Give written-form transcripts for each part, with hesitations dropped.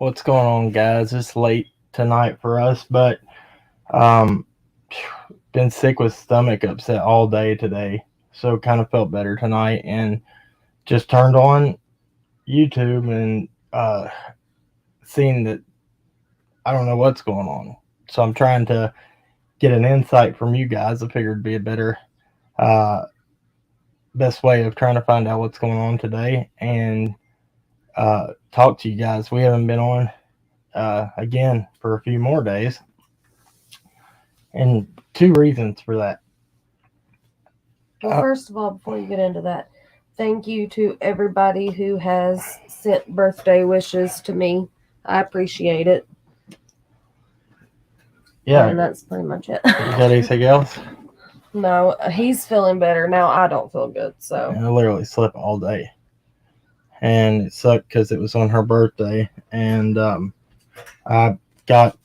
What's going on, guys? It's late tonight for us, but um, been sick with stomach upset all day today, so kind of felt better tonight, and just turned on YouTube and seen that I don't know what's going on. So I'm trying to get an insight from you guys. I figured it'd be a better, uh, best way of trying to find out what's going on today and talk to you guys. We haven't been on again for a few more days. And two reasons for that. Well, first of all, before you get into that, thank you to everybody who has sent birthday wishes to me. I appreciate it. Yeah. And that's pretty much it. You got anything else? No, he's feeling better. Now I don't feel good, so. I literally slept all day. And it sucked because it was on her birthday. And I got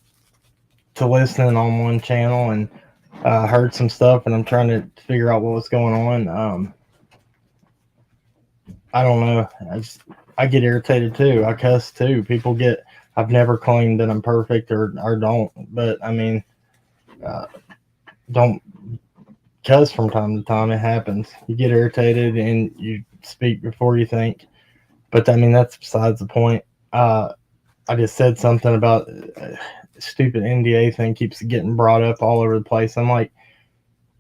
to listening on one channel and heard some stuff, and I'm trying to figure out what was going on. I don't know. I get irritated too. I cuss too. I've never claimed that I'm perfect or don't, but I mean, don't cuss from time to time. It happens. You get irritated and you speak before you think. But I mean, that's besides the point. I just said something about stupid NDA thing keeps getting brought up all over the place. I'm like,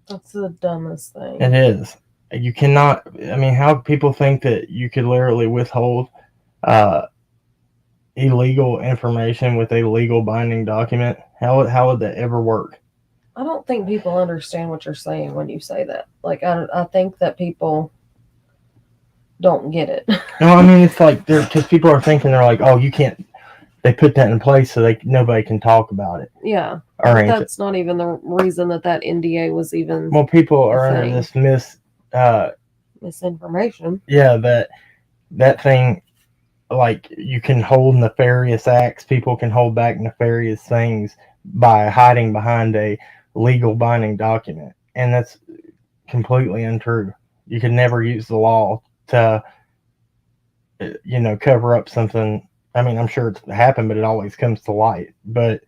that's the dumbest thing. It is. You cannot. I mean, how people think that you could literally withhold illegal information with a legal binding document? How would that ever work? I don't think people understand what you're saying when you say that. Like, I think that people don't get it. No, I mean, it's like because people are thinking they're like, oh, you can't. They put that in place so nobody can talk about it. Yeah, but that's not even the reason that NDA was even. Well, people are under this misinformation. Yeah, that thing, like, you can hold nefarious acts. People can hold back nefarious things by hiding behind a legal binding document, and that's completely untrue. You can never use the law to, cover up something. I mean, I'm sure it's happened, but it always comes to light. But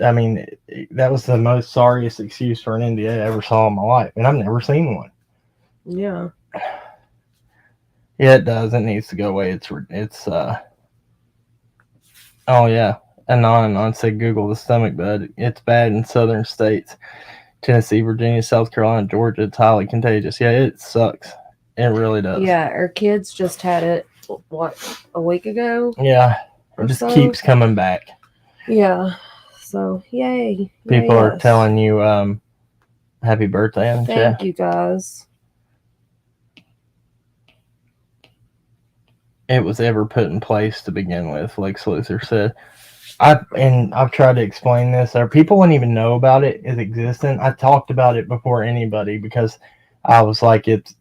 I mean, that was the most sorriest excuse for an NDA I ever saw in my life, and I've never seen one. Yeah. Yeah, it does. It needs to go away. Oh yeah, Anon said Google the stomach bug. It's bad in southern states, Tennessee, Virginia, South Carolina, Georgia. It's highly contagious. Yeah, it sucks. It really does. Yeah, our kids just had it, a week ago? Yeah, it just keeps coming back. Yeah, so yay. People are telling you happy birthday in the chat. Thank you, guys. It was ever put in place to begin with, like Sluther said. I've tried to explain this. People wouldn't even know about it as existent. I talked about it before anybody because I was like, it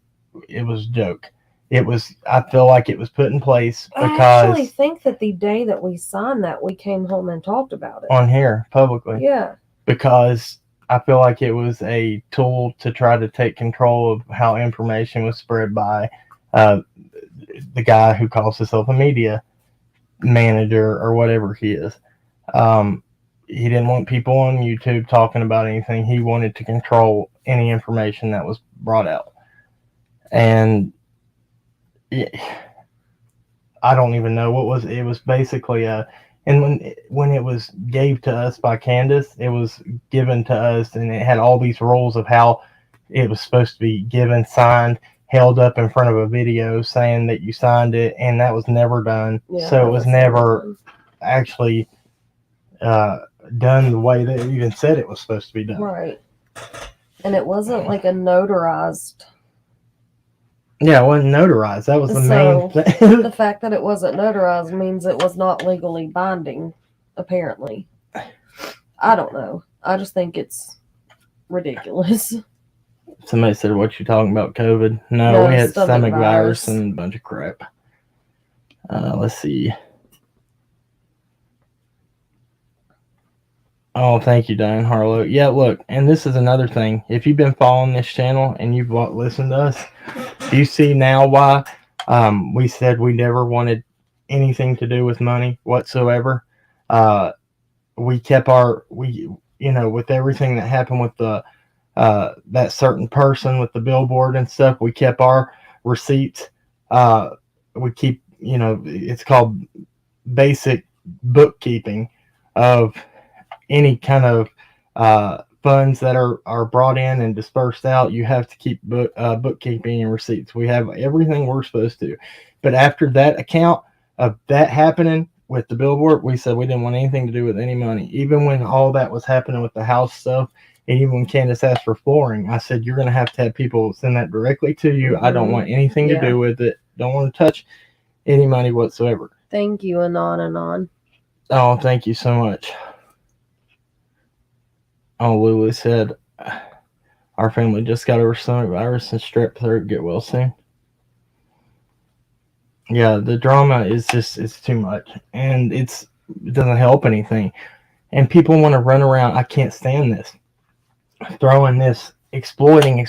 was a joke. I feel like it was put in place because I actually think that the day that we signed that, we came home and talked about it. On here, publicly. Yeah. Because I feel like it was a tool to try to take control of how information was spread by the guy who calls himself a media manager or whatever he is. He didn't want people on YouTube talking about anything. He wanted to control any information that was brought out. And I don't even know it was basically and when it was gave to us by Candace, it was given to us and it had all these rules of how it was supposed to be given, signed, held up in front of a video saying that you signed it, and that was never done. Yeah, so it was never actually done the way that it even said it was supposed to be done. Right. And it wasn't like a notarized. Yeah, it wasn't notarized. That was the main thing. The fact that it wasn't notarized means it was not legally binding, apparently. I don't know. I just think it's ridiculous. Somebody said, what you talking about, COVID? No, we had stomach virus and a bunch of crap. Let's see. Oh, thank you, Diane Harlow. Yeah, look, and this is another thing. If you've been following this channel and you've listened to us, do you see now why we said we never wanted anything to do with money whatsoever. Uh, we kept our with everything that happened with the that certain person with the billboard and stuff. We kept our receipts. Uh, we keep it's called basic bookkeeping of any kind of funds that are brought in and dispersed out. You have to keep bookkeeping and receipts. We have everything we're supposed to. But after that account of that happening with the billboard, we said we didn't want anything to do with any money. Even when all that was happening with the house stuff, and even when Candace asked for flooring, I said, you're going to have people send that directly to you. I don't want anything to do with it. Don't want to touch any money whatsoever. Thank you, Anon Anon. Oh, thank you so much. Oh, Lulu said, our family just got over stomach virus and strep throat. Get well soon. Yeah, the drama is it's too much, and it doesn't help anything. And people want to run around. I can't stand this. Throwing this exploiting.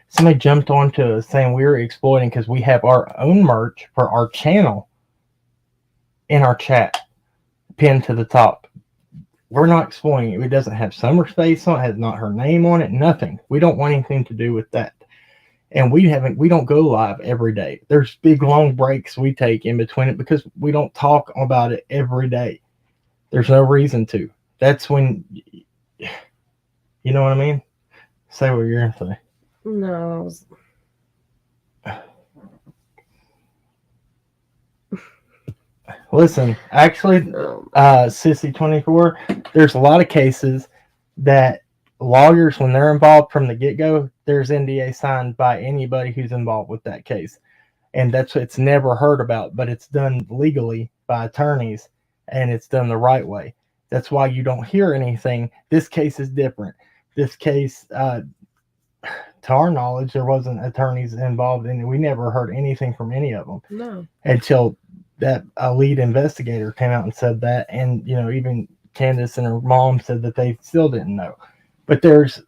Somebody jumped onto us saying we were exploiting because we have our own merch for our channel in our chat pinned to the top. We're not exploiting it. It doesn't have Summer's face on it. Has not her name on it. Nothing. We don't want anything to do with that. And we don't go live every day. There's big long breaks we take in between it because we don't talk about it every day. There's no reason to. That's when, you know what I mean? Say what you're gonna say. No. Listen, actually, Sissy24, there's a lot of cases that lawyers, when they're involved from the get-go, there's NDA signed by anybody who's involved with that case. And it's never heard about, but it's done legally by attorneys, and it's done the right way. That's why you don't hear anything. This case is different. This case, to our knowledge, there wasn't attorneys involved in it. We never heard anything from any of them. No. Until that a lead investigator came out and said that, and even Candace and her mom said that they still didn't know. But there's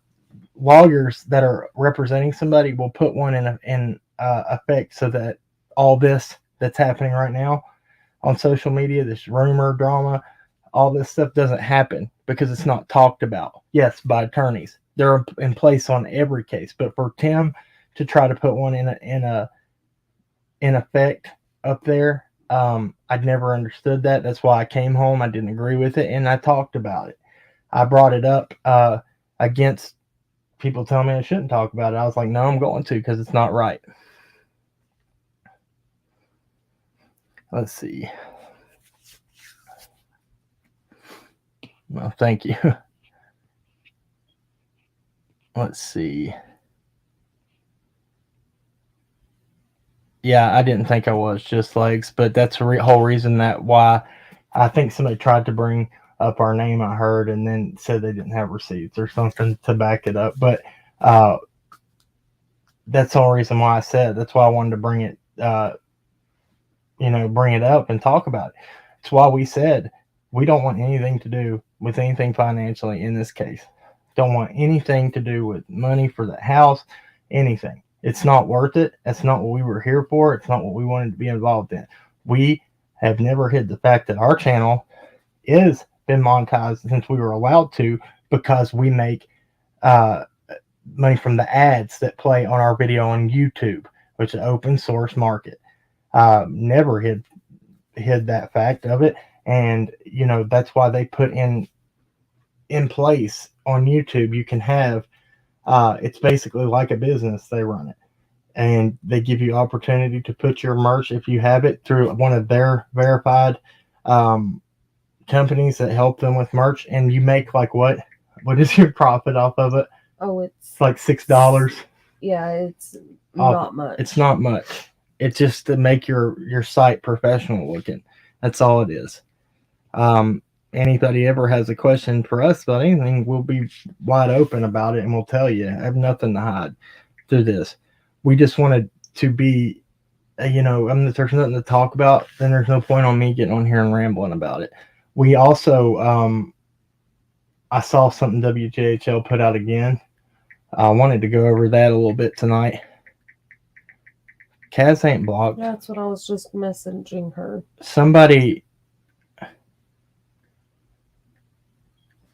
lawyers that are representing somebody will put one in effect so that all this that's happening right now on social media, this rumor drama, all this stuff doesn't happen because it's not talked about. Yes, by attorneys, they're in place on every case, but for Tim to try to put one in effect up there, I'd never understood that. That's why I came home. I didn't agree with it, and I talked about it. I brought it up against people telling me I shouldn't talk about it. I was like, no, I'm going to because it's not right. Let's see. Well, thank you. Let's see. Yeah, I didn't think I was just legs, but that's the whole reason that why I think somebody tried to bring up our name, I heard, and then said they didn't have receipts or something to back it up. But that's the whole reason why I said. That's why I wanted to bring it, bring it up and talk about it. It's why we said we don't want anything to do with anything financially in this case. Don't want anything to do with money for the house, anything. It's not worth it. That's not what we were here for. It's not what we wanted to be involved in. We have never hid the fact that our channel is been monetized since we were allowed to because we make money from the ads that play on our video on YouTube, which is an open source market. Never hid that fact of it, and that's why they put in place on YouTube. You can have it's basically like a business. They run it, and they give you opportunity to put your merch if you have it through one of their verified companies that help them with merch, and you make like what is your profit off of it? Oh, it's like $6. Yeah, it's not much. It's not much. It's just to make your site professional looking. That's all it is. Anybody ever has a question for us about anything, we'll be wide open about it and we'll tell you. I have nothing to hide through this. We just wanted to be, if there's nothing to talk about, then there's no point on me getting on here and rambling about it. We also, I saw something WJHL put out again. I wanted to go over that a little bit tonight. Kaz ain't blocked. That's what I was just messaging her.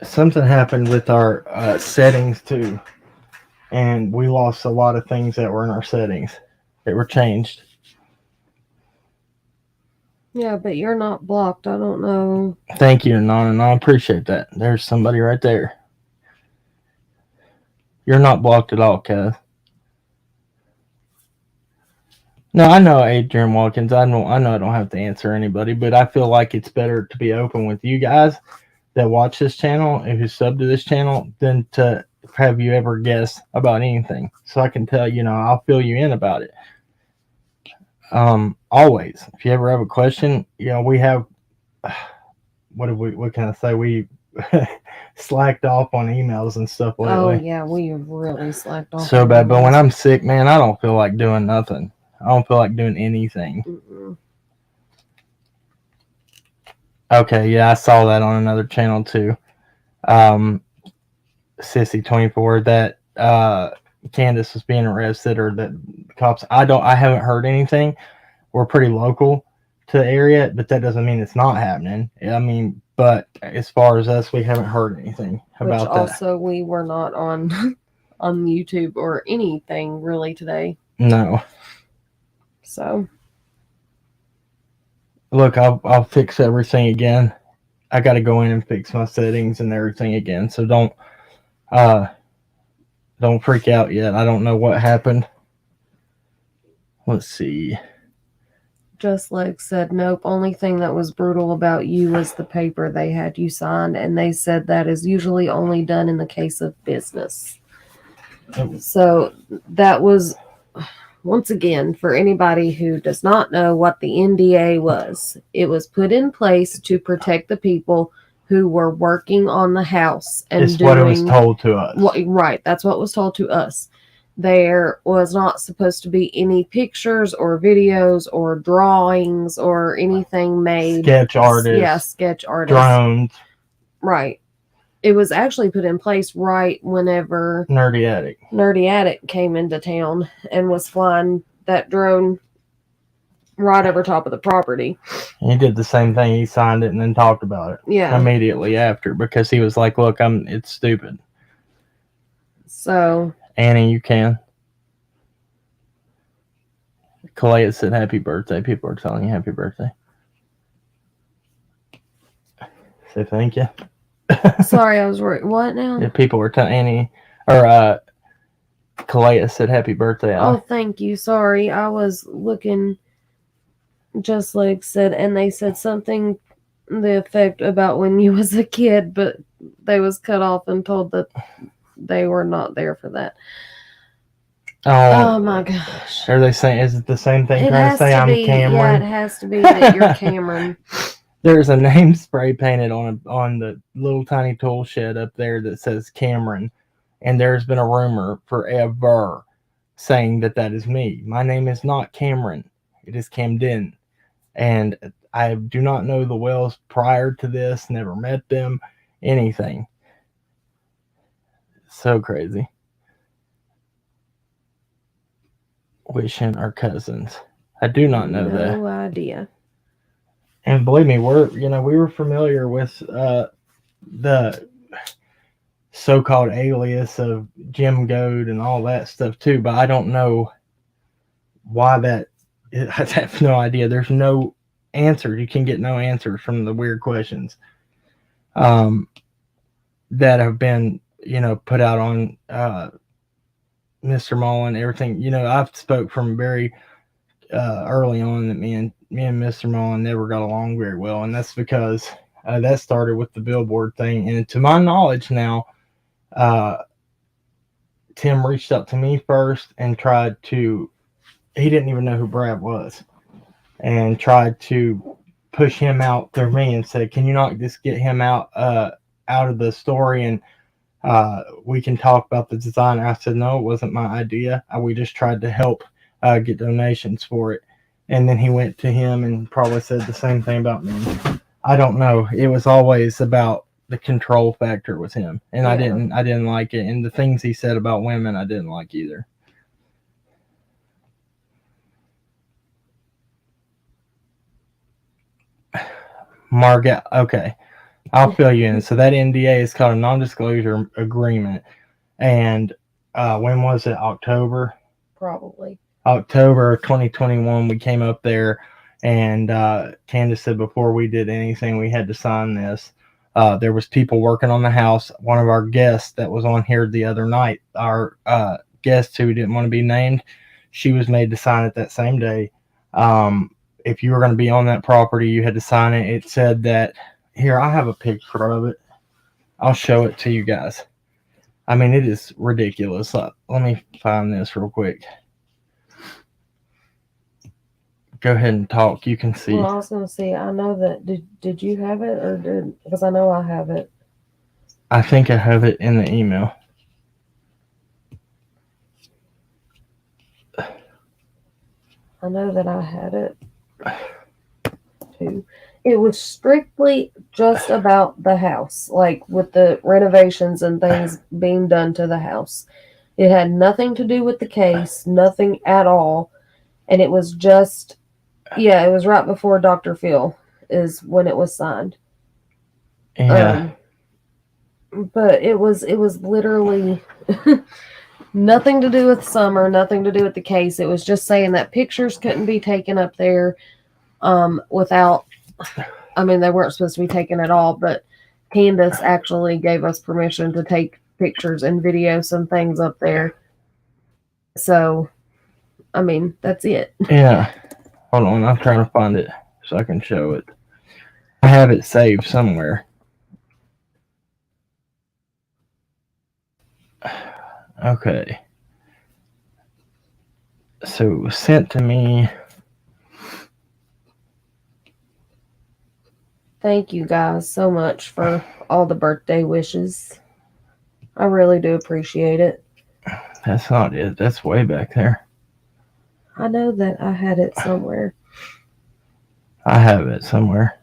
Something happened with our settings too, and we lost a lot of things that were in our settings. They were changed. Yeah, but you're not blocked. I don't know. Thank you, Nana. I appreciate that. There's somebody right there. You're not blocked at all, Kaz. No, I know Adrian Watkins. I know I don't have to answer anybody, but I feel like it's better to be open with you guys that watch this channel and who sub to this channel than to have you ever guess about anything. So I can tell, I'll fill you in about it. Always. If you ever have a question, we have what can I say? We slacked off on emails and stuff lately. Oh yeah, we have really slacked off. So bad. But when I'm sick, man, I don't feel like doing nothing. I don't feel like doing anything. Mm-mm. Okay, yeah, I saw that on another channel too. Sissy24 that Candace was being arrested, or that cops. I haven't heard anything. We're pretty local to the area, but that doesn't mean it's not happening. I mean, but as far as us, we haven't heard anything about that. Also, we were not on on YouTube or anything really today. No. So, look, I'll fix everything again. I got to go in and fix my settings and everything again. So don't freak out yet. I don't know what happened. Let's see. Just like said, nope. Only thing that was brutal about you was the paper they had you signed, and they said that is usually only done in the case of business. So that was, once again, for anybody who does not know what the NDA was, it was put in place to protect the people who were working on the house. And it's what it was told to us. Right, that's what was told to us. There was not supposed to be any pictures or videos or drawings or anything made. Sketch artists. Yeah, sketch artists. Drones. Right. It was actually put in place right whenever Nerdy Attic came into town and was flying that drone right over top of the property. He did the same thing. He signed it and then talked about it. Yeah. Immediately after, because he was like, "Look, it's stupid." So, Annie, you can. Kalea said, "Happy birthday." People are telling you happy birthday. Say thank you. Sorry, I was worried. What now? Yeah, people were telling Annie, or Kalea said, "Happy birthday." Oh, thank you. Sorry, I was looking. Just like said, and they said something the effect about when you was a kid, but they was cut off and told that they were not there for that. Oh my gosh! Are they saying, is it the same thing? It Trying to say I'm Cameron? Yeah, it has to be that you're Cameron. There's a name spray painted on the little tiny tool shed up there that says Cameron, and there's been a rumor forever saying that is me. My name is not Cameron; it is Camden, and I do not know the Wells prior to this. Never met them, anything. So crazy. Wishing our cousins. I do not know that. No idea. And believe me, we were familiar with the so-called alias of Jim Goad and all that stuff too, but I don't know why that. I have no idea. There's no answer. You can get no answers from the weird questions that have been, put out on Mr. Mullen. Everything. I've spoke from very early on that me and Mr. Mullen never got along very well, and that's because that started with the billboard thing. And to my knowledge now, Tim reached out to me first and tried to. He didn't even know who Brad was, and tried to push him out through me and said, "Can you not just get him out of the story and we can talk about the design?" I said, "No, it wasn't my idea. We just tried to help get donations for it." And then he went to him and probably said the same thing about me. I don't know. It was always about the control factor with him, and yeah. I didn't like it. And the things he said about women, I didn't like either. Marga. Okay, I'll fill you in. So that NDA is called a non-disclosure agreement, and when was it? Probably. October 2021. We came up there, and Candace said before we did anything, we had to sign this. There was people working on the house. One of our guests that was on here the other night, our guest who didn't want to be named, she was made to sign it that same day. If you were going to be on that property, you had to sign it. It said that, here, I have a picture of it. I'll show it to you guys. I mean, it is ridiculous. Let me find this real quick. Go ahead and talk. You can see. Well, I was going to see. I know that. Did you have it, or did? Because I know I have it. I think I have it in the email. I know that I had it too. It was strictly just about the house, like with the renovations and things being done to the house. It had nothing to do with the case, nothing at all. And it was just, yeah, it was right before Dr. Phil is when it was signed. Yeah. But it was literally nothing to do with Summer, nothing to do with the case. It was just saying that pictures couldn't be taken up there without, I mean, they weren't supposed to be taken at all, but Candace actually gave us permission to take pictures and video some things up there. So, I mean, that's it. Yeah. Hold on. I'm trying to find it so I can show it. I have it saved somewhere. Okay. So it was sent to me. Thank you guys so much for all the birthday wishes. I really do appreciate it. That's not it. That's way back there. I know that I had it somewhere. I have it somewhere.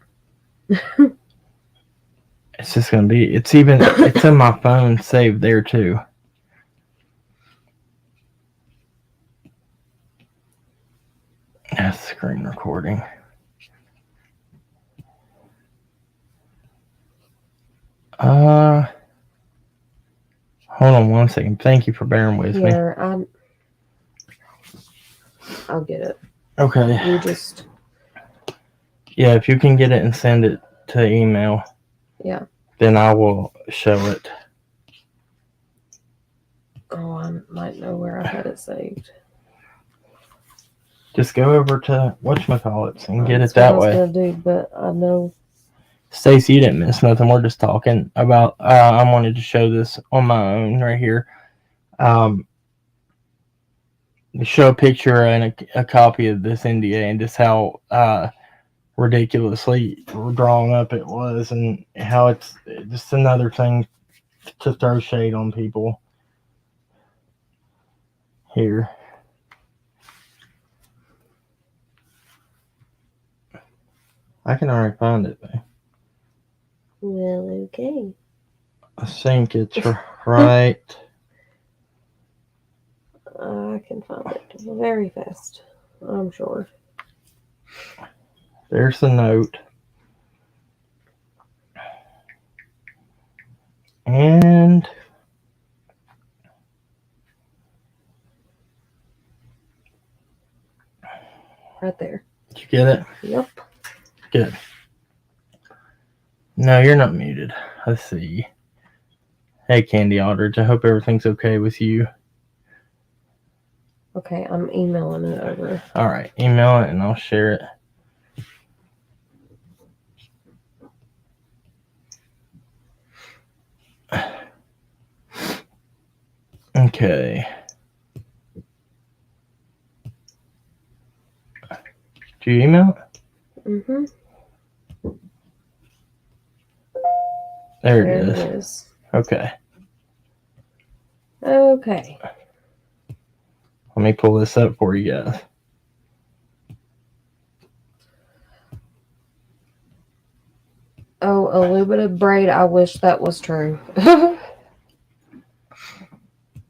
It's just going to be, it's in my phone saved there too. That's screen recording. Hold on one second. Thank you for bearing with me. I'll get it. Okay. You just. Yeah, if you can get it and send it to email. Yeah. Then I will show it. Oh, I might know where I had it saved. Just go over to whatchamacallits and get it that way. That's what I was going to do, but I know. Stacey, you didn't miss nothing. We're just talking about, I wanted to show this on my own right here. Show a picture and a copy of this NDA and just how ridiculously drawn up it was, and how it's just another thing to throw shade on people here. I can already find it though. Well, okay. I think it's right. I can find it very fast, I'm sure. There's the note. And right there. Did you get it? Yep. Good. No, you're not muted. Let's see. Hey, Candy Aldridge. I hope everything's okay with you. Okay, I'm emailing it over. All right, email it and I'll share it. Okay. Do you email it? Mm-hmm. There it is. Okay. Okay. Let me pull this up for you guys. Oh, illuminated braid. I wish that was true.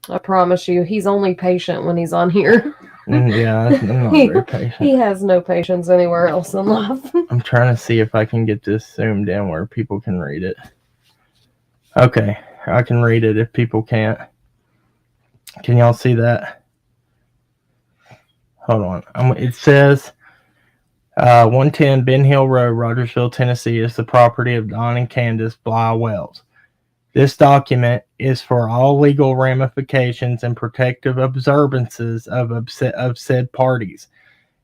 I promise you, he's only patient when he's on here. Yeah, I'm not very patient. He has no patience anywhere else in life. I'm trying to see if I can get this zoomed in where people can read it. Okay, I can read it if people can't. Can y'all see that? Hold on. It says 110 Ben Hill Road, Rogersville, Tennessee is the property of Don and Candace Bly Wells. This document is for all legal ramifications and protective observances of said parties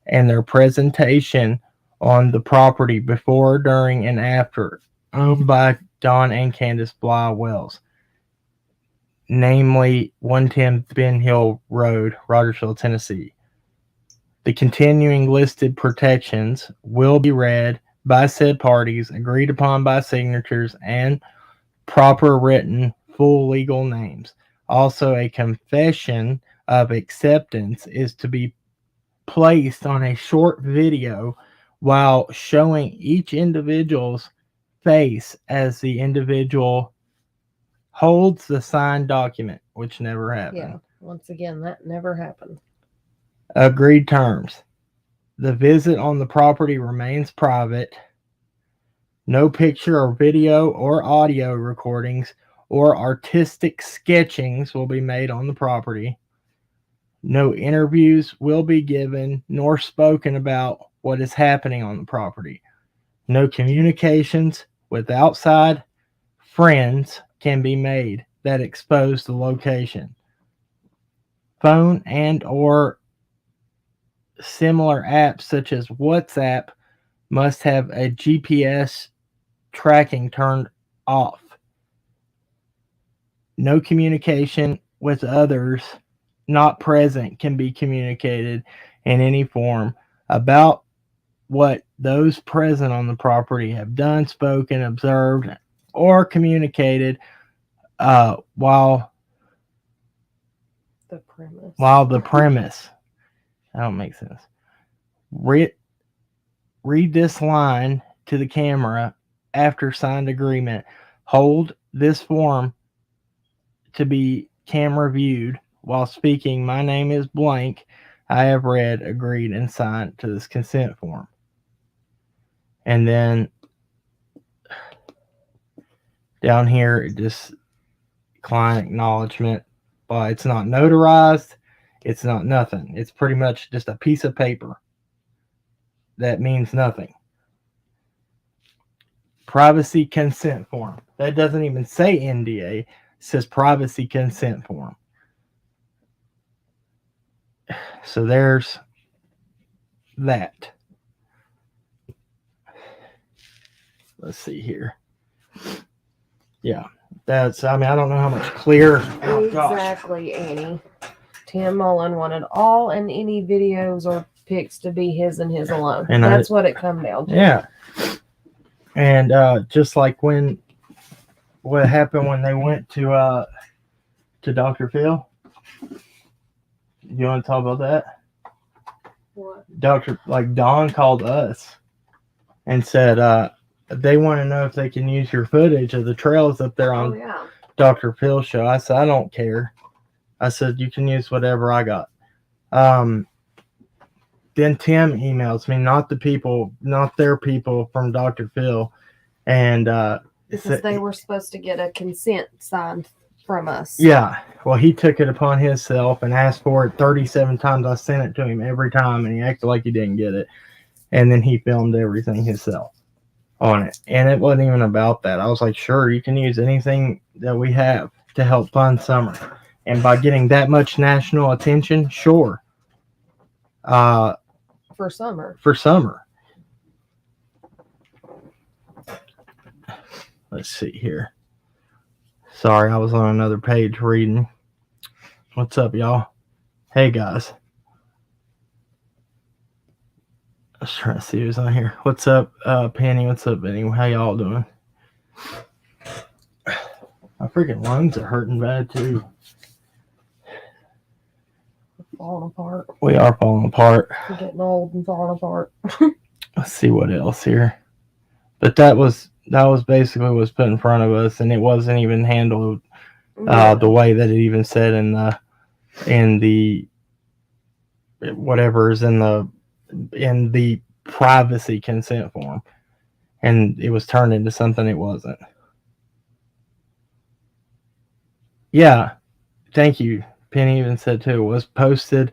and their presentation on the property before, during, and after, owned by Don and Candace Bly Wells, namely 110 Ben Hill Road, Rogersville, Tennessee. The continuing listed protections will be read by said parties, agreed upon by signatures, and proper written full legal names. Also, a confession of acceptance is to be placed on a short video while showing each individual's face as the individual holds the signed document, which never happened. Yeah, once again, that never happened. Agreed terms. The visit on the property remains private. No picture or video or audio recordings or artistic sketchings will be made on the property. No interviews will be given nor spoken about what is happening on the property. No communications with outside friends can be made that expose the location. Phone and or similar apps such as WhatsApp must have a GPS tracking turned off. No communication with others not present can be communicated in any form about what those present on the property have done, spoken, observed, or communicated while the premise. That don't make sense. Read this line to the camera after signed agreement. Hold this form to be camera viewed while speaking. My name is blank. I have read, agreed, and signed to this consent form. And then down here, just client acknowledgement. But it's not notarized. It's not nothing. It's pretty much just a piece of paper that means nothing. Privacy consent form. That doesn't even say NDA. It says privacy consent form. So there's that. Let's see here. Yeah, that's, I mean, I don't know how much clear. Exactly, Annie. Tim Mullen wanted all and any videos or pics to be his and his alone. And that's what it come down to. Yeah. And just like what happened when they went to Dr. Phil. You want to talk about that? What? Don called us and said they want to know if they can use your footage of the trails up there on Dr. Phil's show. I said, I don't care. I said, you can use whatever I got. Then Tim emails me, not their people from Dr. Phil. And because they were supposed to get a consent signed from us. Yeah. Well, he took it upon himself and asked for it 37 times. I sent it to him every time, and he acted like he didn't get it. And then he filmed everything himself on it. And it wasn't even about that. I was like, sure, you can use anything that we have to help fund summer. And by getting that much national attention, sure. For summer. Let's see here. Sorry, I was on another page reading. What's up, y'all? Hey, guys. I was trying to see who's on here. What's up, Penny? What's up, Benny? How y'all doing? My freaking lungs are hurting bad, too. We're falling apart. We are falling apart. We're getting old and falling apart. Let's see what else here. But that was basically what's put in front of us, and it wasn't even handled the way that it even said in the whatever is in the privacy consent form, and it was turned into something it wasn't. Yeah, thank you. Penny even said too, it was posted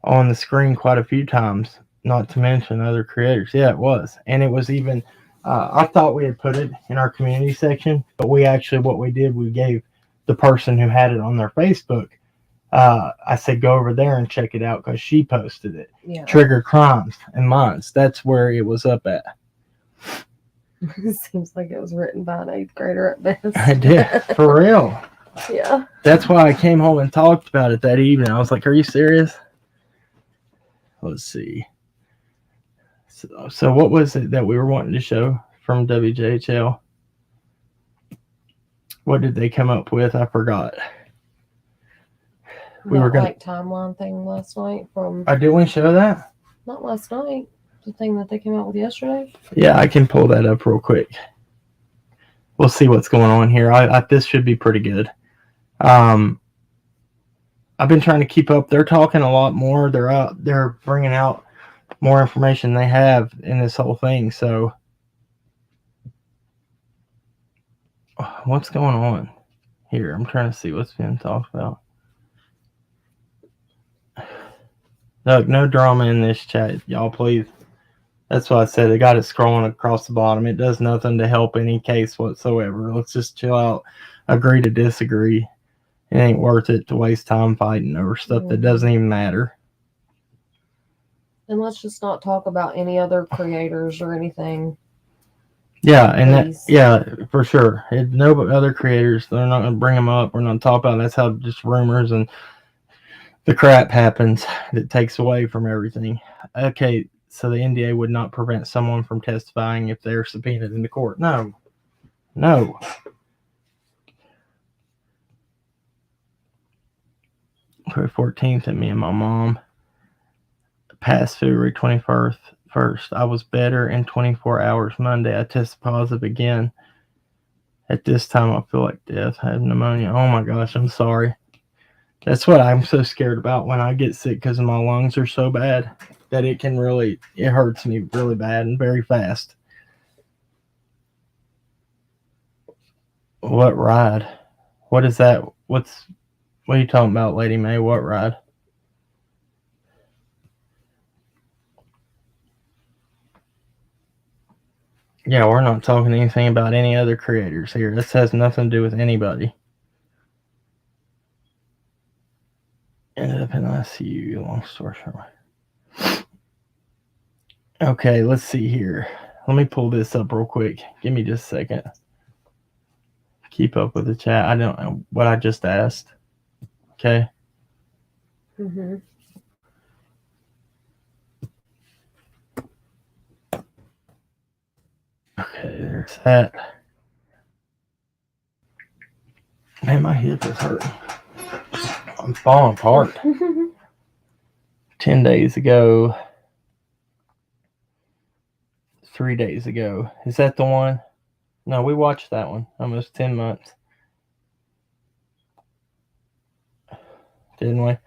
on the screen quite a few times, not to mention other creators. Yeah, it was. And it was even, I thought we had put it in our community section, but what we did, we gave the person who had it on their Facebook, I said, go over there and check it out because she posted it. Yeah. Trigger Crimes and Minds. That's where it was up at. It seems like it was written by an 8th grader at best. I did, for real. Yeah. That's why I came home and talked about it that evening. I was like, are you serious? Let's see. So what was it that we were wanting to show from WJHL? What did they come up with? I forgot. We were gonna timeline thing last night from. Did we show that? Not last night. The thing that they came out with yesterday. Yeah, I can pull that up real quick. We'll see what's going on here. This should be pretty good. I've been trying to keep up. They're talking a lot more. They're bringing out more information they have in this whole thing. So what's going on here? I'm trying to see what's being talked about. Look, no drama in this chat, y'all, please. That's why I said they got it scrolling across the bottom. It does nothing to help any case whatsoever. Let's just chill out. Agree to disagree. It ain't worth it to waste time fighting over stuff that doesn't even matter. And let's just not talk about any other creators or anything. Yeah, and for sure. No other creators. They're not going to bring them up. We're not going to talk about it. That's how just rumors and the crap happens that takes away from everything. Okay, so the NDA would not prevent someone from testifying if they're subpoenaed into court. No. February 14th, and me and my mom passed February 21st. I was better in 24 hours. Monday, I tested positive again. At this time, I feel like death. I have pneumonia. Oh my gosh, I'm sorry. That's what I'm so scared about when I get sick, because my lungs are so bad that it hurts me really bad and very fast. What ride? What is that? What are you talking about, Lady May? What ride? Yeah, we're not talking anything about any other creators here. This has nothing to do with anybody. Ended up in ICU, long story short. Okay, let's see here. Let me pull this up real quick. Give me just a second. Keep up with the chat. I don't know what I just asked. Okay. Mm-hmm. Okay, there's that. Man, my hip is hurting. I'm falling apart. 10 days ago. 3 days ago. Is that the one? No, we watched that one. Almost 10 months. Didn't we?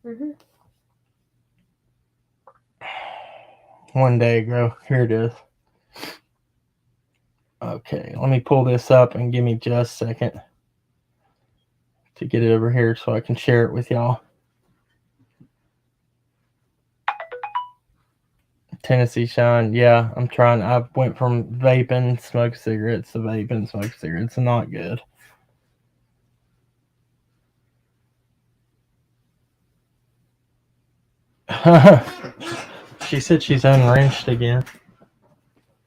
Mm-hmm. 1 day ago. Here it is. Okay, let me pull this up and give me just a second to get it over here so I can share it with y'all. Tennessee Shine. Yeah, I'm trying. I went from vaping, smoke cigarettes to vaping, smoke cigarettes. Not good. She said she's unwrenched again.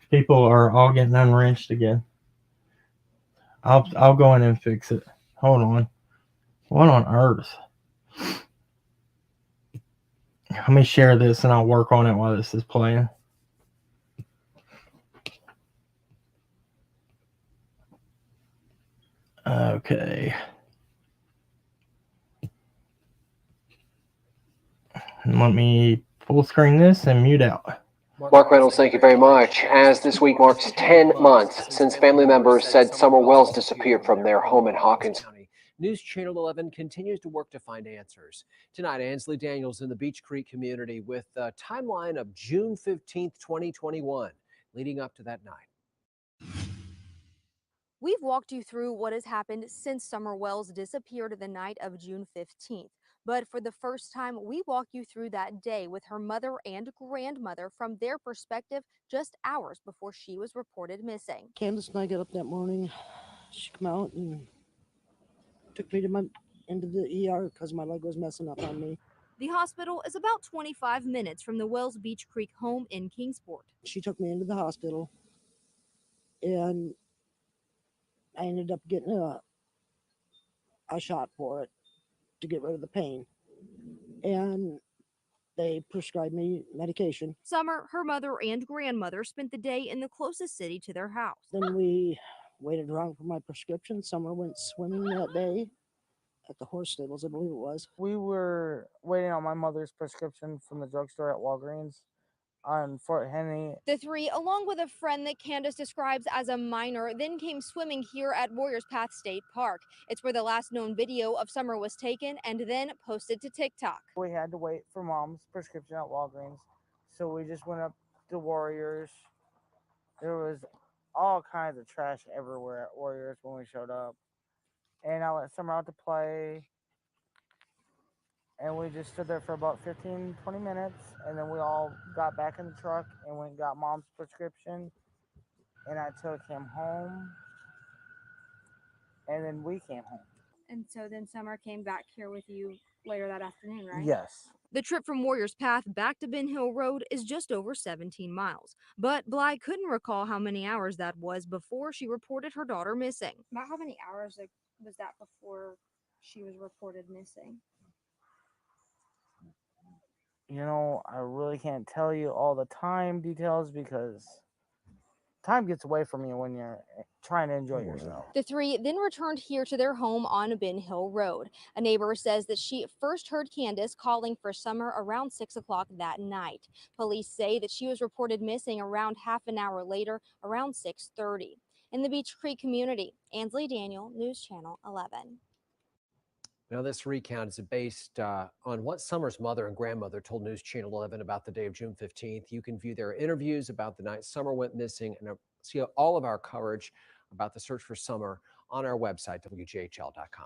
People are all getting unwrenched again. I'll go in and fix it. Hold on. What on earth? Let me share this and I'll work on it while this is playing. Okay. Let me full screen this and mute out. Mark Reynolds, thank you very much. As this week marks 10 months since family members said Summer Wells disappeared from their home in Hawkins County, News Channel 11 continues to work to find answers. Tonight, Ansley Daniels in the Beach Creek community with a timeline of June 15th, 2021, leading up to that night. We've walked you through what has happened since Summer Wells disappeared the night of June 15th. But for the first time, we walk you through that day with her mother and grandmother from their perspective just hours before she was reported missing. Candace and I got up that morning. She came out and took me into the ER because my leg was messing up on me. The hospital is about 25 minutes from the Wells Beach Creek home in Kingsport. She took me into the hospital, and I ended up getting a shot for it to get rid of the pain. And they prescribed me medication. Summer, her mother, and grandmother spent the day in the closest city to their house. Then we waited around for my prescription. Summer went swimming that day at the horse stables, I believe it was. We were waiting on my mother's prescription from the drugstore at Walgreens on Fort Henry. The three, along with a friend that Candace describes as a minor, then came swimming here at Warriors Path State Park. It's where the last known video of Summer was taken and then posted to TikTok. We had to wait for Mom's prescription at Walgreens, so we just went up to Warriors. There was all kinds of trash everywhere at Warriors when we showed up. And I let Summer out to play, and we just stood there for about 15, 20 minutes, and then we all got back in the truck and went and got Mom's prescription, and I took him home, and then we came home. And so then Summer came back here with you later that afternoon, right? Yes. The trip from Warriors Path back to Ben Hill Road is just over 17 miles. But Bly couldn't recall how many hours that was before she reported her daughter missing. About how many hours was that before she was reported missing? You know, I really can't tell you all the time details because time gets away from you when you're trying to enjoy yourself. The three then returned here to their home on Ben Hill Road. A neighbor says that she first heard Candace calling for Summer around 6 o'clock that night. Police say that she was reported missing around half an hour later, around 6:30. In the Beach Creek community, Ansley Daniel, News Channel 11. Now, this recount is based on what Summer's mother and grandmother told News Channel 11 about the day of June 15th. You can view their interviews about the night Summer went missing and see all of our coverage about the search for Summer on our website, WJHL.com.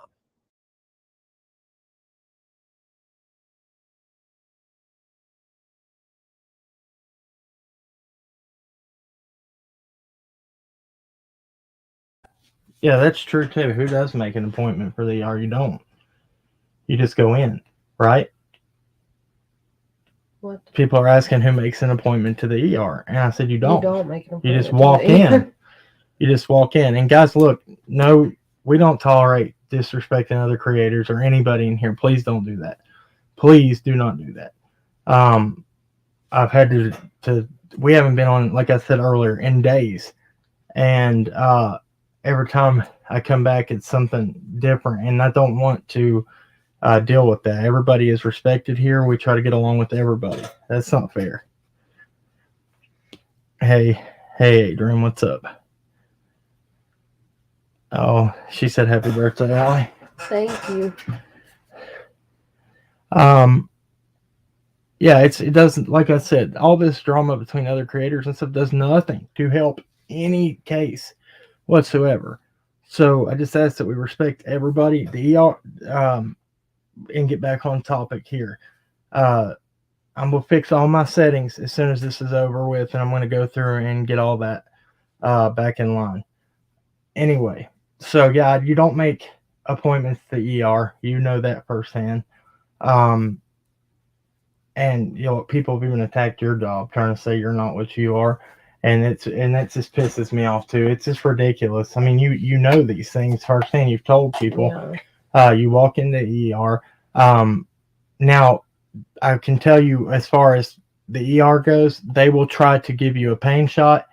Yeah, that's true too. Who does make an appointment for the ER? You don't. You just go in, right? What? People are asking who makes an appointment to the ER, and I said you don't. You don't make an appointment. You just walk in. You just walk in. And guys, look, no, we don't tolerate disrespecting other creators or anybody in here. Please don't do that. Please do not do that. I've had to we haven't been on, like I said earlier, in days. And every time I come back, it's something different. And I don't want to deal with that. Everybody is respected here. We try to get along with everybody. That's not fair. Hey, Adrian, what's up? Oh, she said happy birthday, Alli. Thank you. Yeah, it doesn't, like I said, all this drama between other creators and stuff does nothing to help any case whatsoever. So I just ask that we respect everybody. The ER, and get back on topic here. I'm gonna fix all my settings as soon as this is over with, and I'm gonna go through and get all that back in line. Anyway, so yeah, you don't make appointments to the ER. You know that firsthand. And you know, people have even attacked your job, trying to say you're not what you are, and that just pisses me off too. It's just ridiculous. I mean, you know these things firsthand. You've told people. Yeah. You walk into ER. Now, I can tell you, as far as the ER goes, they will try to give you a pain shot,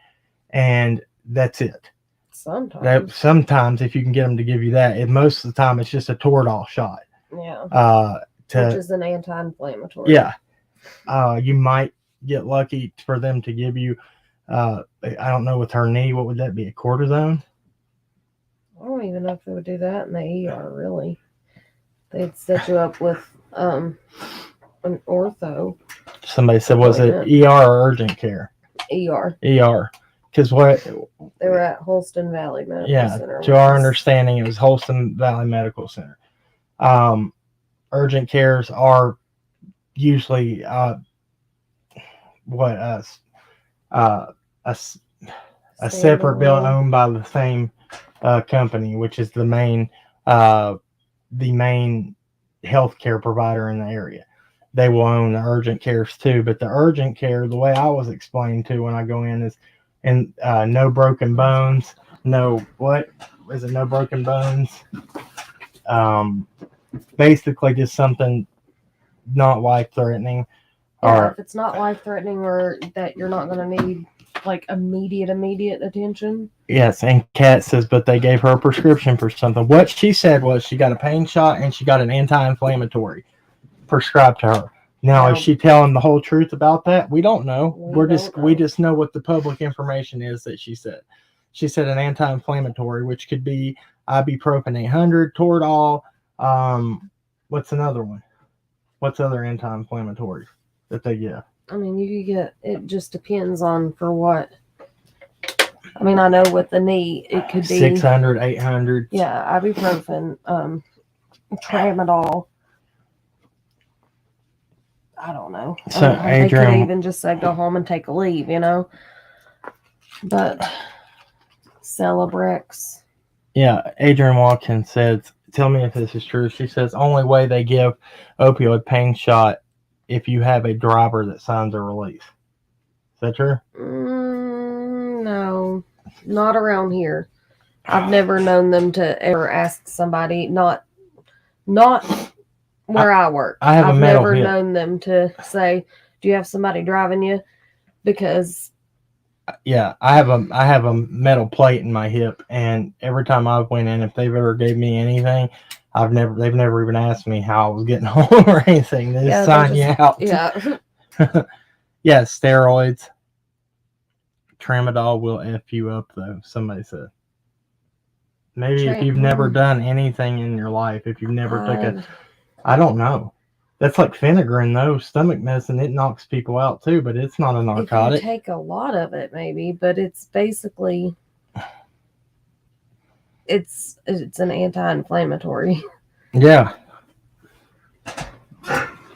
and that's it. Sometimes, if you can get them to give you that, and most of the time, it's just a Toradol shot. Yeah. Which is an anti-inflammatory. Yeah. You might get lucky for them to give you, I don't know, with her knee, what would that be? A cortisone? I don't even know if they would do that in the ER, really. They'd set you up with an ortho Somebody said, was it appointment. ER or urgent care? ER. ER. Because what? They were at Holston Valley Medical Center. To our understanding, it was Holston Valley Medical Center. Urgent cares are usually a separate bill owned by the same company, which is the main healthcare provider in the area. They will own the urgent cares too, but the urgent care, the way I was explained to when I go in, is no broken bones, no broken bones. Basically just something not life threatening. Yeah, if it's not life threatening or that you're not going to need like immediate attention. Yes, and Kat says, but they gave her a prescription for something. What she said was she got a pain shot and she got an anti-inflammatory prescribed to her. Now, is she telling the whole truth about that? We don't know. We just know what the public information is that she said. She said an anti-inflammatory, which could be ibuprofen 800, Toradol. What's another one? What's other anti-inflammatories that they give? I mean, you could get, it just depends on for what. I mean, I know with the knee, it could be 600, 800. Yeah, ibuprofen, tramadol. I don't know. So they could even just say go home and take a leave, But Celebrex. Yeah, Adrian Watkins says, tell me if this is true. She says only way they give opioid pain shot if you have a driver that signs a release. Is that true? No, not around here. I've never known them to ever ask somebody, not where I work. I've never known them to say, do you have somebody driving you? Because yeah, I have a metal plate in my hip, and every time I've went in, if they've ever gave me anything, they've never even asked me how I was getting home or anything. They just sign you out. Yeah. Yeah, steroids. Tramadol will F you up, though, somebody said. Maybe if you've never done anything in your life, if you've never took I don't know. That's like Phenergan, though. Stomach medicine, it knocks people out, too, but it's not a narcotic. If you take a lot of it, maybe, but it's basically, it's an anti-inflammatory. Yeah.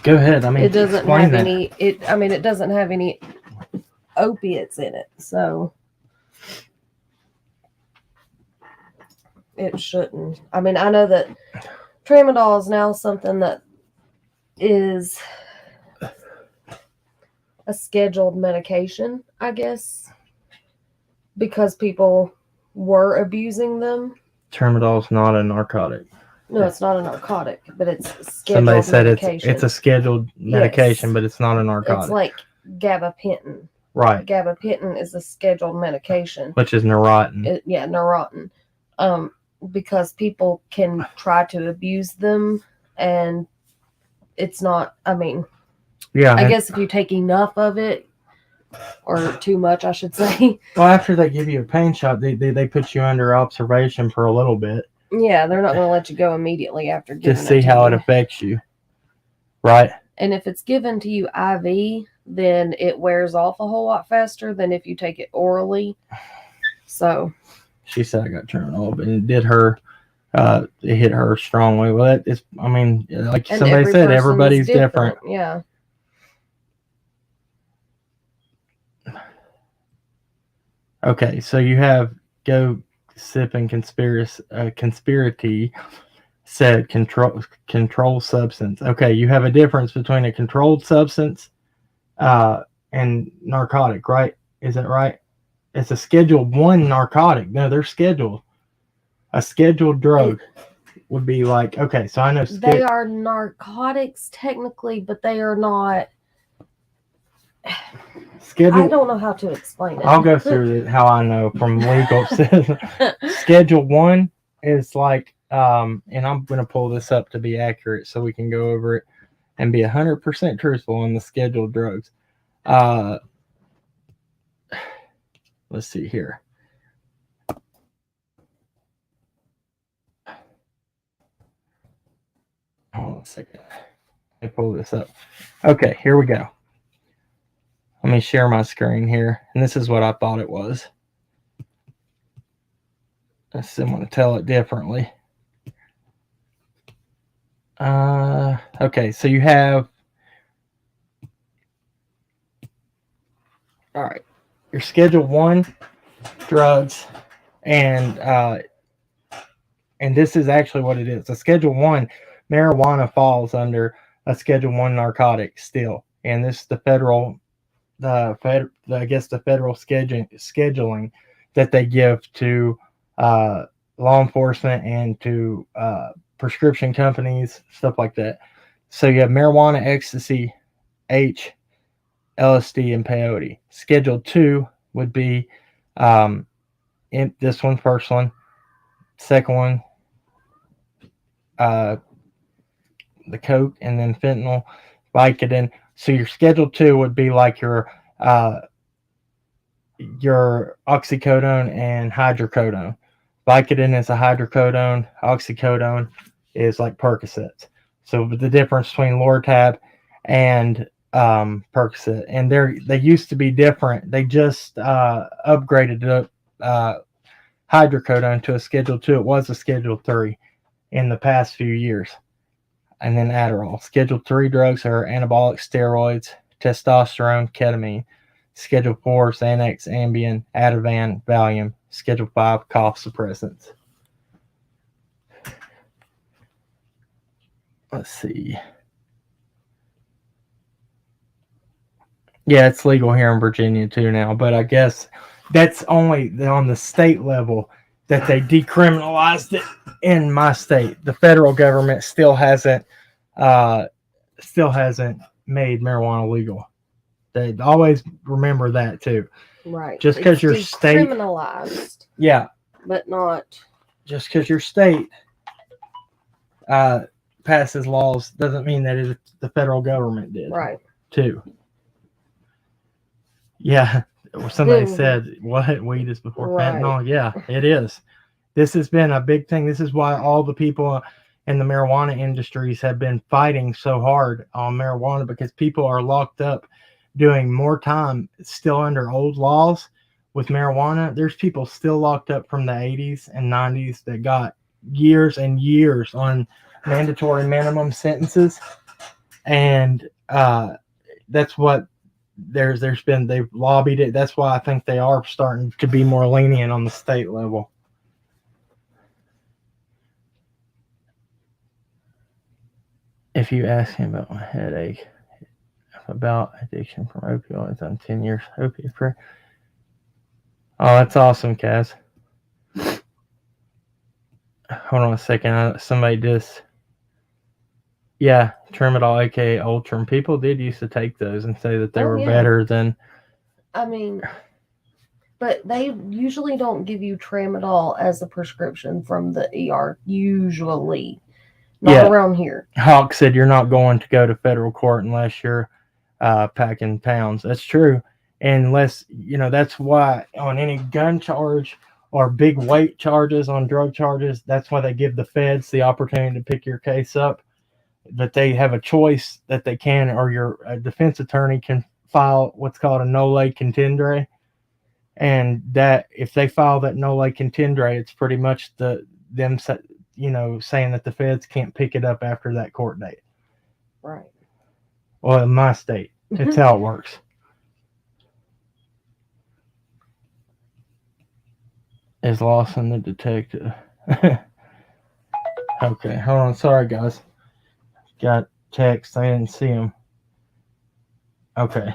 Go ahead. I mean, it doesn't have any, it doesn't have any opiates in it, so it shouldn't. I mean, I know that tramadol is now something that is a scheduled medication, I guess, because people were abusing them. Tramadol is not a narcotic. No, it's not a narcotic, but it's scheduled Somebody said medication. it's a scheduled medication, but it's not a narcotic. It's like gabapentin. Right. Gabapentin is a scheduled medication. Which is Neurontin. Neurontin. Because people can try to abuse them, and it's not, I guess if you take enough of it, or too much, I should say. Well, after they give you a pain shot, they put you under observation for a little bit. Yeah, they're not going to let you go immediately after giving it to you. To see how it affects you. Right? And if it's given to you IV, then it wears off a whole lot faster than if you take it orally. So. She said I got turned off, and it did her. It hit her strongly. Well, it's, like somebody said, everybody's different. Yeah. Okay, so you have Go Sip and Conspiracy said control substance. Okay, you have a difference between a controlled substance and narcotic, right? Is that right? It's a Schedule 1 narcotic. No, they're scheduled. A scheduled drug would be like, okay, so I know they are narcotics technically, but they are not. I don't know how to explain it. I'll go through it how I know from legal. Schedule 1 is like, and I'm going to pull this up to be accurate so we can go over it and be 100% truthful on the scheduled drugs. Let's see here. second. Let me pull this up. Okay, here we go. Let me share my screen here. And this is what I thought it was. I'm going to tell it differently. Okay, so you have, all right, your Schedule 1 drugs, and this is actually what it is. A Schedule 1, marijuana falls under a Schedule 1 narcotic still. And this is the federal scheduling that they give to law enforcement and to prescription companies, stuff like that. So you have marijuana, ecstasy, H, LSD, and peyote. Schedule 2 would be this one, first one. Second one, the coke, and then fentanyl, Vicodin. So your Schedule 2 would be like your oxycodone and hydrocodone. Vicodin is a hydrocodone. Oxycodone is like Percocets. So the difference between Lortab and Percocet, and they used to be different. They just upgraded hydrocodone to a Schedule 2. It was a Schedule 3 in the past few years. And then Adderall. Schedule 3 drugs are anabolic steroids, testosterone, ketamine. Schedule 4, Xanax, Ambien, Ativan, Valium. Schedule 5, cough suppressants. Let's see. Yeah, it's legal here in Virginia too now, but I guess that's only on the state level that they decriminalized it in my state. The federal government still hasn't made marijuana legal. They always remember that too. Right. Just because your state criminalized. Yeah. But not. Just because your state passes laws doesn't mean that the federal government did. Right. Too. Yeah. Somebody said, what? Weed is before fentanyl? Yeah, it is. This has been a big thing. This is why all the people in the marijuana industries have been fighting so hard on marijuana, because people are locked up doing more time still under old laws with marijuana. There's people still locked up from the 80s and 90s that got years and years on mandatory minimum sentences. And that's what they've lobbied it. That's why I think they are starting to be more lenient on the state level. If you ask him about my headache, about addiction from opioids, I'm 10 years opiate free. Oh, that's awesome, Kaz. Hold on a second. Somebody just... Yeah, Tramadol, aka Ultram. People did used to take those and say that they were better than... I mean, but they usually don't give you Tramadol as a prescription from the ER. Usually. Not around here. Hawk said you're not going to go to federal court unless you're packing pounds. That's true. Unless, that's why on any gun charge or big weight charges on drug charges, that's why they give the feds the opportunity to pick your case up. That they have a choice that they can, or your defense attorney can file what's called a nolle contendere. And that if they file that nolle contendere, it's pretty much them saying that the feds can't pick it up after that court date. Right. Well, in my state, it's how it works. Is Lawson the detective? Okay, hold on. Sorry, guys. Got text. I didn't see him. Okay.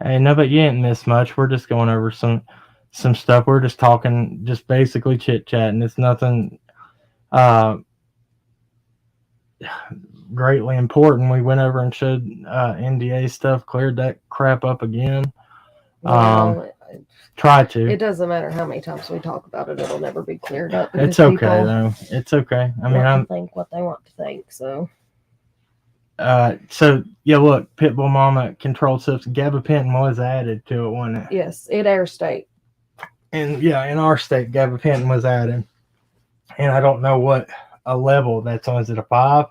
Hey, no, but you didn't miss much. We're just going over some stuff. We're just talking, just basically chit-chatting. It's nothing greatly important. We went over and showed NDA stuff, cleared that crap up again. Try to. It doesn't matter how many times we talk about it; it'll never be cleared up. It's okay though. It's okay. I mean, I think what they want to think. So yeah. Look, Pitbull Mama controlled substance. Gabapentin was added to it, wasn't it? Yes, in our state. And yeah, in our state, gabapentin was added. And I don't know what a level that's on. Is it a 5?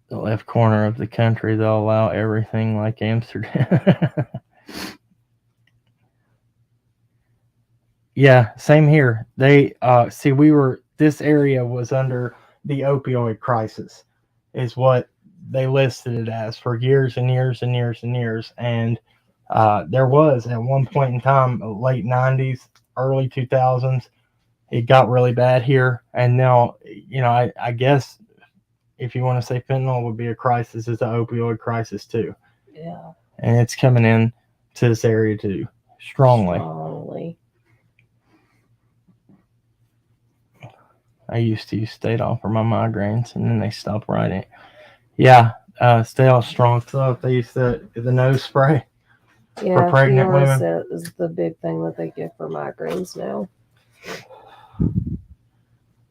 The left corner of the country, they'll allow everything like Amsterdam. Yeah, same here. They see this area was under the opioid crisis, is what they listed it as for years and years and years and years. And there was at one point in time, late 90s, early 2000s, it got really bad here. And now, I guess if you want to say fentanyl would be a crisis, it's an opioid crisis too. Yeah. And it's coming in to this area too, strongly. I used to use Stadol for my migraines, and then they stopped writing. Yeah, Stadol's strong stuff. They use the nose spray for pregnant women. Is the big thing that they give for migraines now.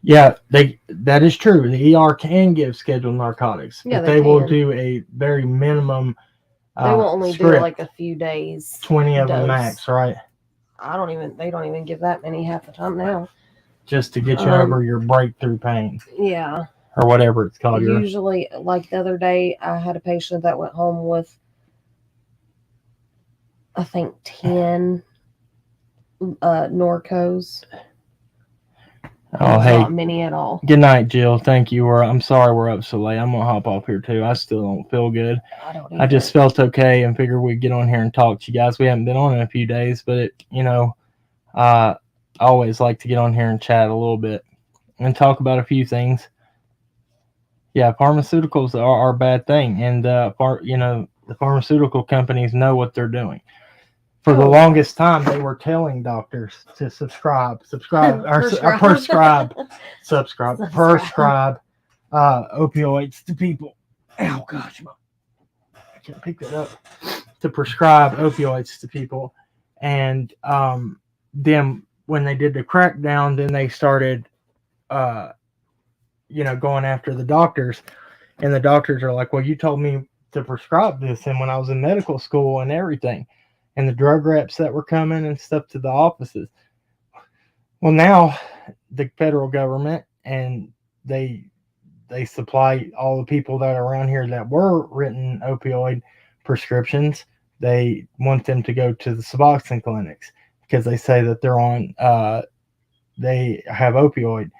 Yeah, that is true. The ER can give scheduled narcotics, but they will do a very minimum. They will only do like a few days. 20 of them max, right? They don't even give that many half the time now. Just to get you over your breakthrough pain. Yeah. Or whatever it's called. Usually, like the other day, I had a patient that went home with, I think, 10 Norcos. Oh, hey. Not many at all. Good night, Jill. Thank you. I'm sorry we're up so late. I'm going to hop off here, too. I still don't feel good. I just felt okay and figured we'd get on here and talk to you guys. We haven't been on in a few days, but, I always like to get on here and chat a little bit and talk about a few things. Yeah, pharmaceuticals are a bad thing. And, the pharmaceutical companies know what they're doing. For the longest time, they were telling doctors to prescribe opioids to people. Oh, gosh. I can't pick that up. To prescribe opioids to people. And then when they did the crackdown, then they started, going after the doctors. And the doctors are like, well, you told me to prescribe this. And when I was in medical school and everything. And the drug reps that were coming and stuff to the offices. Well, now the federal government, and they supply all the people that are around here that were written opioid prescriptions. They want them to go to the Suboxone clinics because they say that they're on, they have opioid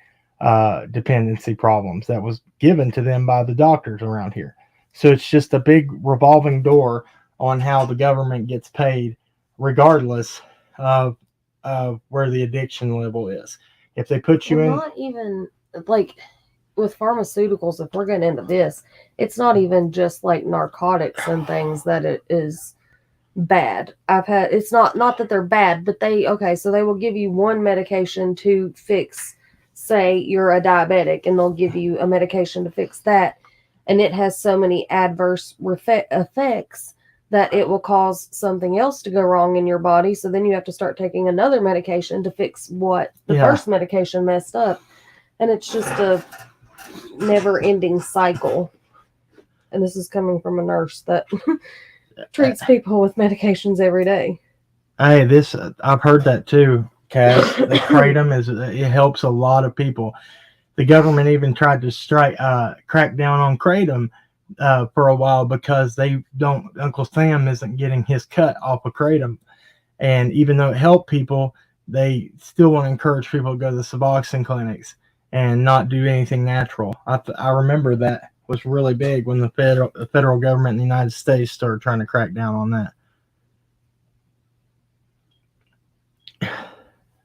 dependency problems that was given to them by the doctors around here. So it's just a big revolving door on how the government gets paid regardless of where the addiction level is. If they put you in... Not even, like, with pharmaceuticals, if we're getting into this, it's not even just, like, narcotics and things that it is bad. It's not that they're bad, but so they will give you one medication to fix, say, you're a diabetic, and they'll give you a medication to fix that, and it has so many adverse effects that it will cause something else to go wrong in your body. So then you have to start taking another medication to fix what the first medication messed up. And it's just a never-ending cycle. And this is coming from a nurse that treats people with medications every day. Hey, I've heard that too, Cass. The kratom it helps a lot of people. The government even tried to crack down on kratom for a while because Uncle Sam isn't getting his cut off of kratom. And even though it helped people, they still want to encourage people to go to the Suboxone clinics and not do anything natural. I remember that was really big when the federal government in the United States started trying to crack down on that.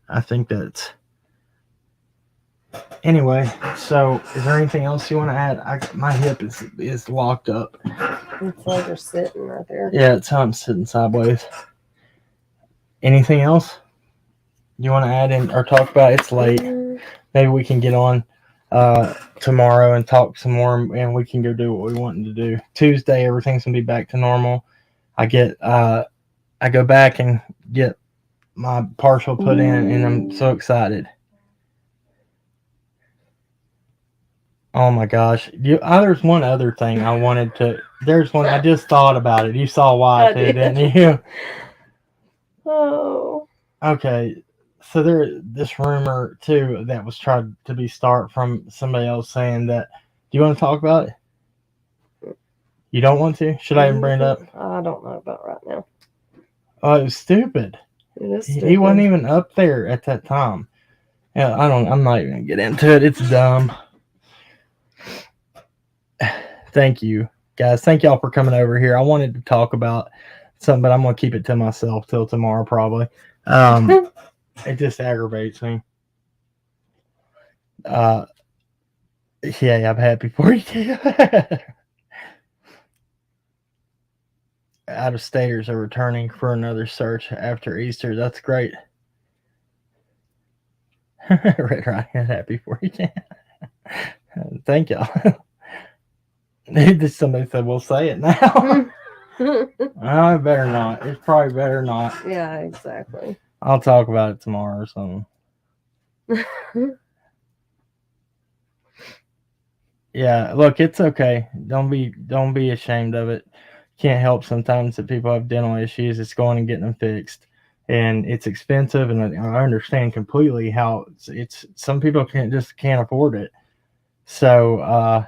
I think that's... Anyway, so is there anything else you want to add? My hip is locked up. It's like you're sitting right there. Yeah, it's how I'm sitting sideways. Anything else you want to add in or talk about? It's late. Maybe we can get on tomorrow and talk some more, and we can go do what we wanted to do. Tuesday, everything's gonna be back to normal. I go back and get my partial put in, and I'm so excited. Oh my gosh. There's one other thing I wanted to... I just thought about it. You saw why too, didn't you? Oh. Okay. So this rumor too that was tried to be start from somebody else saying that. Do you want to talk about it? You don't want to? Should I even bring it up? I don't know about right now. Oh, it was stupid. It is stupid. He wasn't even up there at that time. Yeah, I'm not even gonna get into it. It's dumb. Thank you, guys. Thank y'all for coming over here. I wanted to talk about something, but I'm gonna keep it to myself till tomorrow, probably. It just aggravates me. Yeah, I'm happy for you too. Out of staters are returning for another search after Easter. That's great. Red Ryan, happy for you. Thank y'all. Somebody said we'll say it now. I better not. It's probably better not. Yeah, exactly. I'll talk about it tomorrow or something. Yeah, look, it's okay. Don't be ashamed of it. Can't help sometimes that people have dental issues. It's going and getting them fixed, and it's expensive. And I understand completely how it's some people can't afford it. So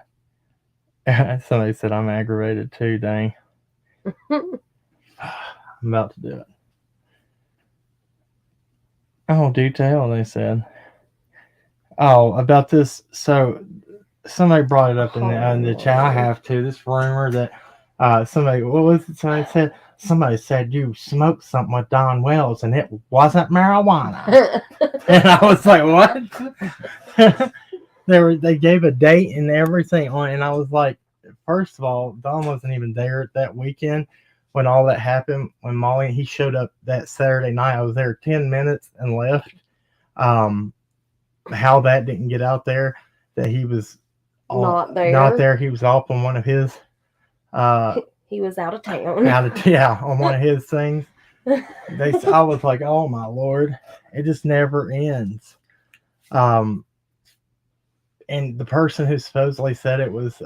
somebody said I'm aggravated too. Dang, I'm about to do it. Oh, do tell, they said. Oh, about this. So somebody brought it up in the chat. I have to. This rumor that somebody, what was it? Somebody said you smoked something with Don Wells and it wasn't marijuana. And I was like, what? They gave a date and everything on it, and I was like, first of all, Don wasn't even there that weekend when all that happened. When he showed up that Saturday night, I was there 10 minutes and left. How that didn't get out there, that he was not there. He was off on one of his he was out of town. On one of his things. I was like, oh my Lord, it just never ends. And the person who supposedly said it was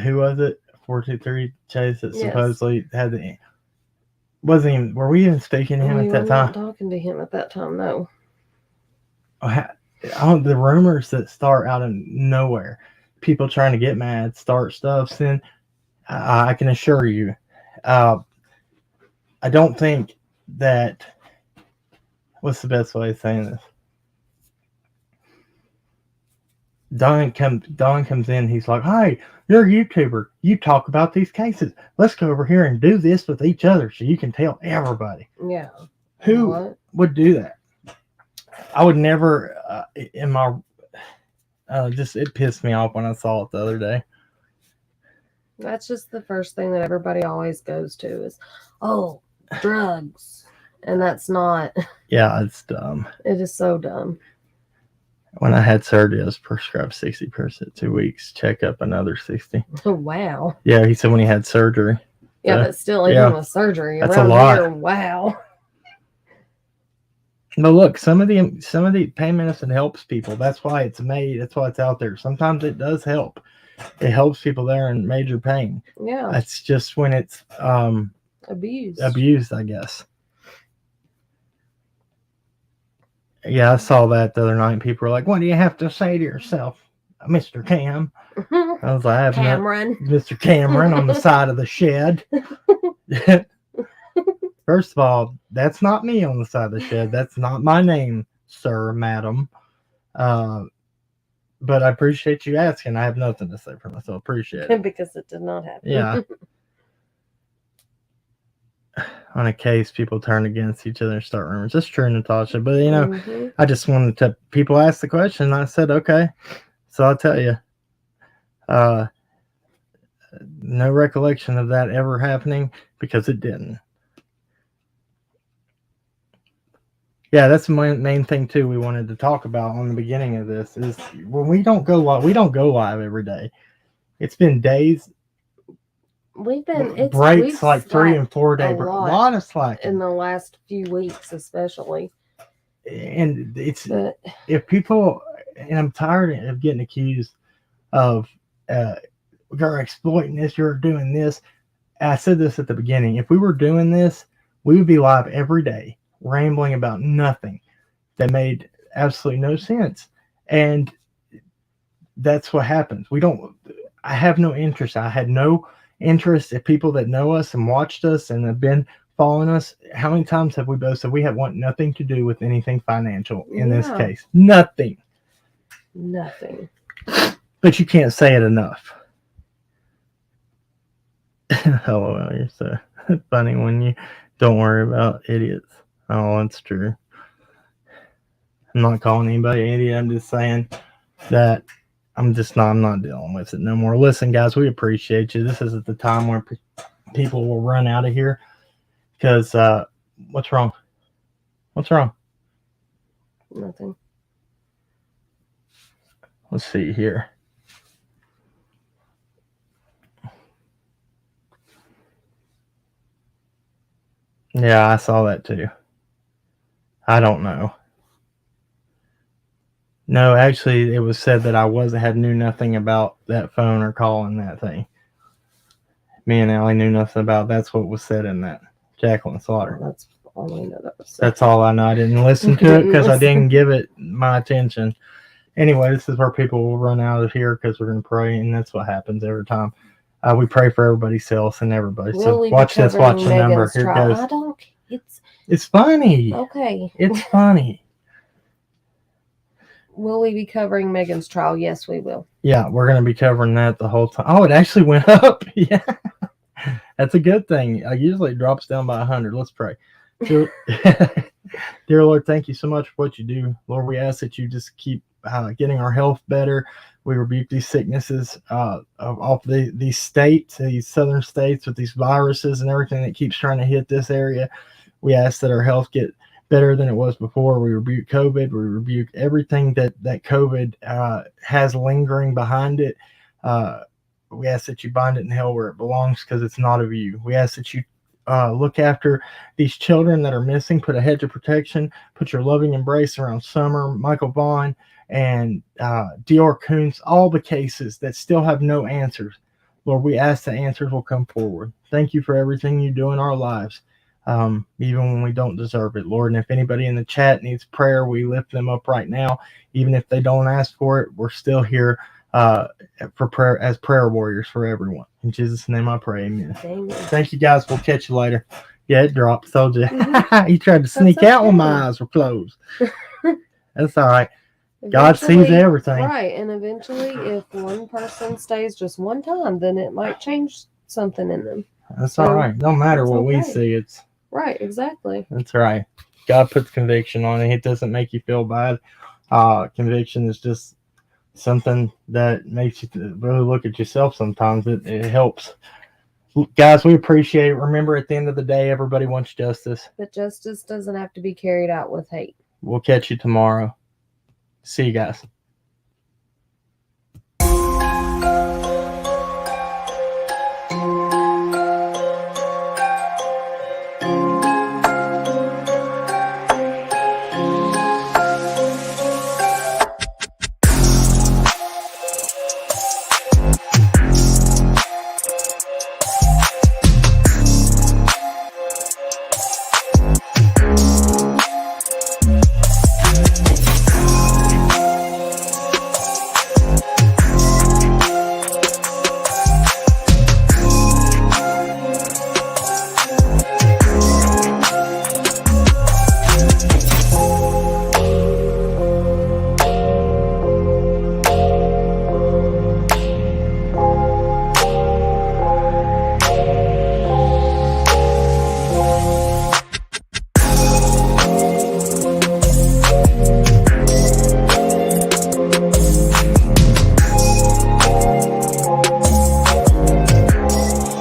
who was it? 423 Chase that supposedly had the wasn't even. Were we even speaking to him at that time? Talking to him at that time, no. The rumors that start out of nowhere, people trying to get mad, start stuff. Then I can assure you, I don't think that. What's the best way of saying this? Don comes in. He's like, "Hey, you're a YouTuber. You talk about these cases. Let's go over here and do this with each other, so you can tell everybody." Yeah. Who would do that? I would never. In my, it pissed me off when I saw it the other day. That's just the first thing that everybody always goes to is, oh, drugs, and that's not. Yeah, it's dumb. It is so dumb. When I had surgery, I was prescribed 60%, 2 weeks. Check up another 60. Oh, wow. Yeah, he said when he had surgery. Yeah, but still, even with surgery, that's around a lot. here, wow. But look, some of the pain medicine helps people. That's why it's made. That's why it's out there. Sometimes it does help. It helps people that are in major pain. Yeah. That's just when it's abused, I guess. Yeah, I saw that the other night. People were like, "What do you have to say to yourself, Mr. Cam?" I was like, Cameron. Mr. Cameron on the side of the shed. First of all, that's not me on the side of the shed. That's not my name, sir, madam. But I appreciate you asking. I have nothing to say for myself. Appreciate it. Because it did not happen. Yeah. On a case, people turn against each other and start rumors. That's true, Natasha. But, I just wanted to, people ask the question, and I said, okay. So I'll tell you. No recollection of that ever happening because it didn't. Yeah, that's the main thing too we wanted to talk about on the beginning of this is when we don't go live every day. It's been days. We've been breaks like 3 and 4 day. A lot of slack in the last few weeks, especially. And if people, and I'm tired of getting accused of you're exploiting this, you're doing this. I said this at the beginning. If we were doing this, we would be live every day. rambling about nothing that made absolutely no sense. And that's what happens. I have no interest. I had no interest in people that know us and watched us and have been following us. How many times have we both said we have want nothing to do with anything financial in this case? Nothing. But you can't say it enough. LOL, you're so funny when you don't worry about idiots. Oh, that's true. I'm not calling anybody an idiot. I'm just saying that I'm not dealing with it no more. Listen, guys, we appreciate you. This isn't the time where people will run out of here because what's wrong? What's wrong? Nothing. Let's see here. Yeah, I saw that too. I don't know. No, actually, it was said that I knew nothing about that phone or calling that thing. Me and Alli knew nothing about. That's what was said in that. Jacqueline Slaughter. That's all I know. That's all I know. I didn't listen to it because I didn't give it my attention. Anyway, this is where people will run out of here because we're going to pray, and that's what happens every time. We pray for everybody's health and everybody. So watch this. Watch the number. Here it goes. I don't. It's funny. Okay. It's funny. Will we be covering Megan's trial? Yes, we will. Yeah, we're going to be covering that the whole time. Oh, it actually went up. Yeah. That's a good thing. Usually it drops down by 100. Let's pray. Dear Lord, thank you so much for what you do. Lord, we ask that you just keep getting our health better. We rebuke these sicknesses off these states, these southern states with these viruses and everything that keeps trying to hit this area. We ask that our health get better than it was before. We rebuke COVID. We rebuke everything that COVID has lingering behind it. We ask that you bind it in hell where it belongs because it's not of you. We ask that you look after these children that are missing. Put a hedge of protection. Put your loving embrace around Summer, Michael Vaughn, and Dior Koontz, all the cases that still have no answers. Lord, we ask the answers will come forward. Thank you for everything you do in our lives. Even when we don't deserve it, Lord. And if anybody in the chat needs prayer, we lift them up right now. Even if they don't ask for it, we're still here for prayer as prayer warriors for everyone. In Jesus' name I pray, amen. Thank you, guys. We'll catch you later. Yeah, it dropped. Told you. He tried to sneak out when my eyes were closed. That's all right. God sees everything. Right, and eventually if one person stays just one time, then it might change something in them. That's all right. No matter what we see, it's right, exactly. That's right. God puts conviction on it. It doesn't make you feel bad. Conviction is just something that makes you really look at yourself sometimes. It helps. Guys, we appreciate it. Remember, at the end of the day, everybody wants justice. But justice doesn't have to be carried out with hate. We'll catch you tomorrow. See you guys.